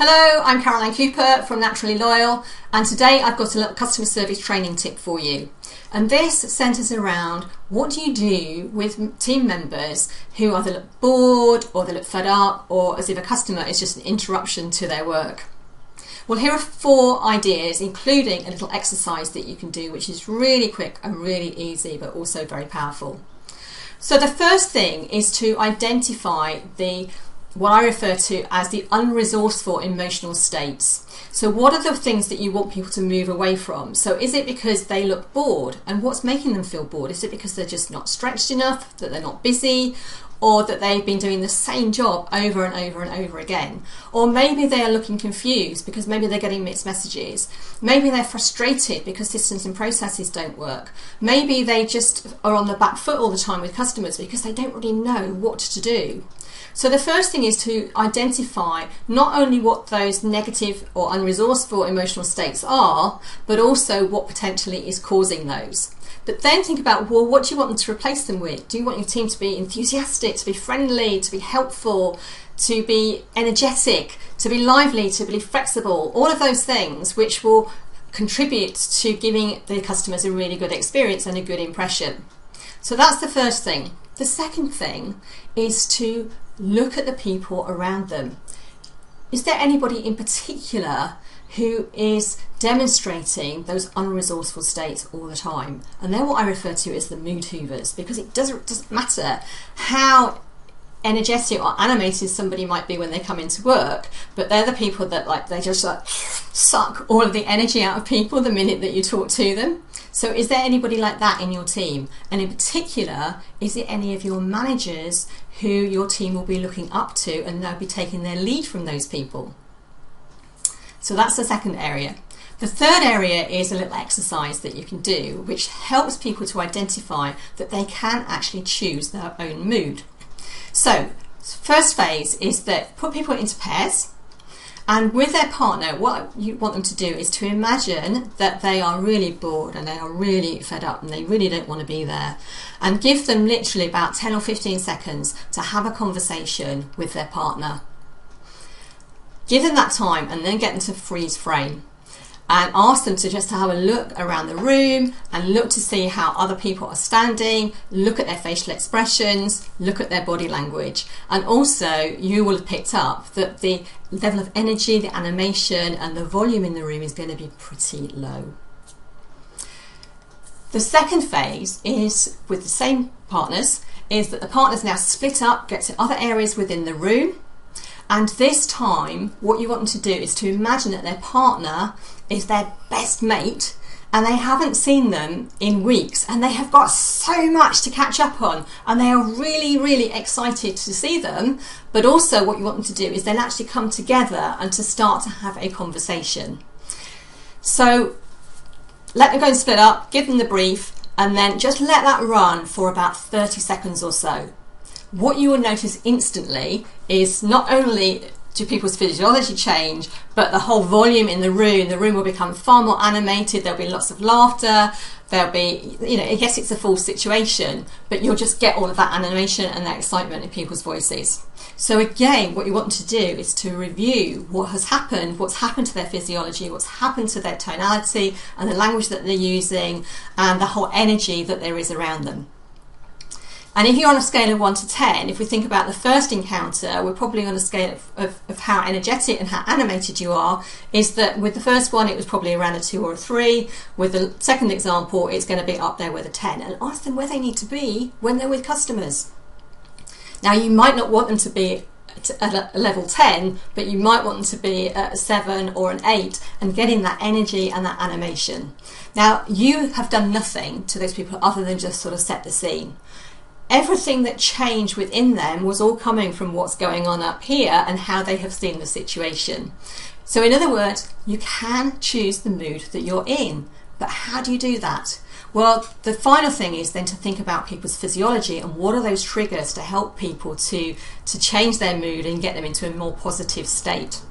Hello, I'm Caroline Cooper from Naturally Loyal, and today I've got a little customer service training tip for you. And this centres around what do you do with team members who either look bored or they look fed up, or as if a customer is just an interruption to their work. Well, here are 4 ideas, including a little exercise that you can do, which is really quick and really easy, but also very powerful. So the first thing is to identify what I refer to as the unresourceful emotional states. So what are the things that you want people to move away from? So is it because they look bored? And what's making them feel bored? Is it because they're just not stretched enough, that they're not busy, or that they've been doing the same job over and over and over again? Or maybe they are looking confused because maybe they're getting mixed messages. Maybe they're frustrated because systems and processes don't work. Maybe they just are on the back foot all the time with customers because they don't really know what to do. So the first thing is to identify not only what those negative or unresourceful emotional states are, but also what potentially is causing those. But then think about, well, what do you want them to replace them with? Do you want your team to be enthusiastic, to be friendly, to be helpful, to be energetic, to be lively, to be flexible? All of those things which will contribute to giving the customers a really good experience and a good impression. So that's the first thing. The second thing is to look at the people around them. Is there anybody in particular who is demonstrating those unresourceful states all the time? And they're what I refer to as the mood Hoovers, because it doesn't matter how energetic or animated somebody might be when they come into work, but they're the people that they just suck all of the energy out of people the minute that you talk to them. So is there anybody like that in your team? And in particular, is it any of your managers who your team will be looking up to and they'll be taking their lead from those people? So that's the second area. The third area is a little exercise that you can do, which helps people to identify that they can actually choose their own mood. So first phase is that put people into pairs, and with their partner, what you want them to do is to imagine that they are really bored and they are really fed up and they really don't want to be there, and give them literally about 10 or 15 seconds to have a conversation with their partner. Give them that time and then get them to freeze frame and ask them to just have a look around the room and look to see how other people are standing, look at their facial expressions, look at their body language. And also you will have picked up that the level of energy, the animation and the volume in the room is going to be pretty low. The second phase is with the same partners, is that the partners now split up, get to other areas within the room. And this time, what you want them to do is to imagine that their partner is their best mate and they haven't seen them in weeks and they have got so much to catch up on and they are really, really excited to see them. But also what you want them to do is then actually come together and to start to have a conversation. So let them go and split up, give them the brief, and then just let that run for about 30 seconds or so. What you will notice instantly is not only do people's physiology change, but the whole volume in the room will become far more animated. There'll be lots of laughter. There'll be, yes, it's a full situation, but you'll just get all of that animation and that excitement in people's voices. So again, what you want to do is to review what has happened, what's happened to their physiology, what's happened to their tonality and the language that they're using and the whole energy that there is around them. And if you're on a scale of 1 to 10, if we think about the first encounter, we're probably on a scale of how energetic and how animated you are, is that with the first one, it was probably around a 2 or a 3. With the second example, it's going to be up there with a 10. And ask them where they need to be when they're with customers. Now, you might not want them to be at a level 10, but you might want them to be at a 7 or an 8 and getting that energy and that animation. Now, you have done nothing to those people other than just sort of set the scene. Everything that changed within them was all coming from what's going on up here and how they have seen the situation. So in other words, you can choose the mood that you're in, but how do you do that? Well, the final thing is then to think about people's physiology and what are those triggers to help people to change their mood and get them into a more positive state.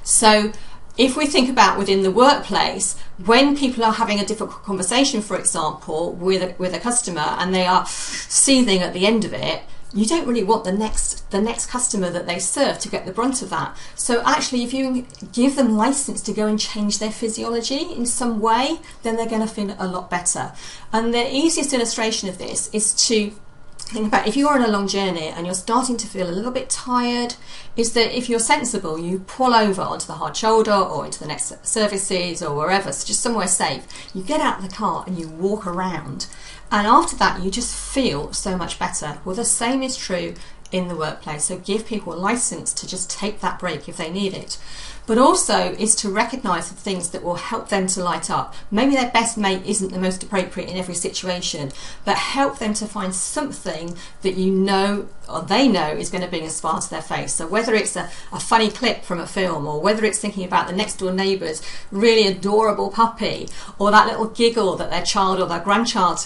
So if we think about within the workplace, when people are having a difficult conversation, for example, with a customer and they are seething at the end of it, you don't really want the next customer that they serve to get the brunt of that. So actually, if you give them license to go and change their physiology in some way, then they're going to feel a lot better. And the easiest illustration of this is to think about if you're on a long journey and you're starting to feel a little bit tired, is that if you're sensible, you pull over onto the hard shoulder or into the next services or wherever, so just somewhere safe. You get out of the car and you walk around, and after that you just feel so much better. Well, the same is true in the workplace. So give people a license to just take that break if they need it. But also is to recognise the things that will help them to light up. Maybe their best mate isn't the most appropriate in every situation, but help them to find something that you know or they know is going to bring a smile to their face. So whether it's a funny clip from a film, or whether it's thinking about the next door neighbour's really adorable puppy, or that little giggle that their child or their grandchild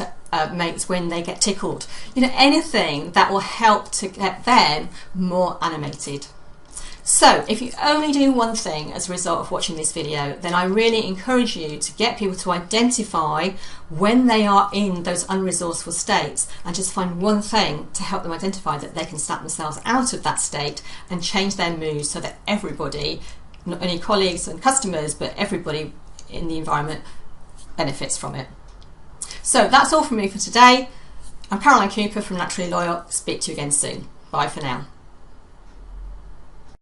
makes when they get tickled. You know, anything that will help to get them more animated. So if you only do one thing as a result of watching this video, then I really encourage you to get people to identify when they are in those unresourceful states, and just find one thing to help them identify that they can snap themselves out of that state and change their mood, so that everybody, not only colleagues and customers, but everybody in the environment benefits from it. So that's all from me for today. I'm Caroline Cooper from Naturally Loyal. Speak to you again soon. Bye for now.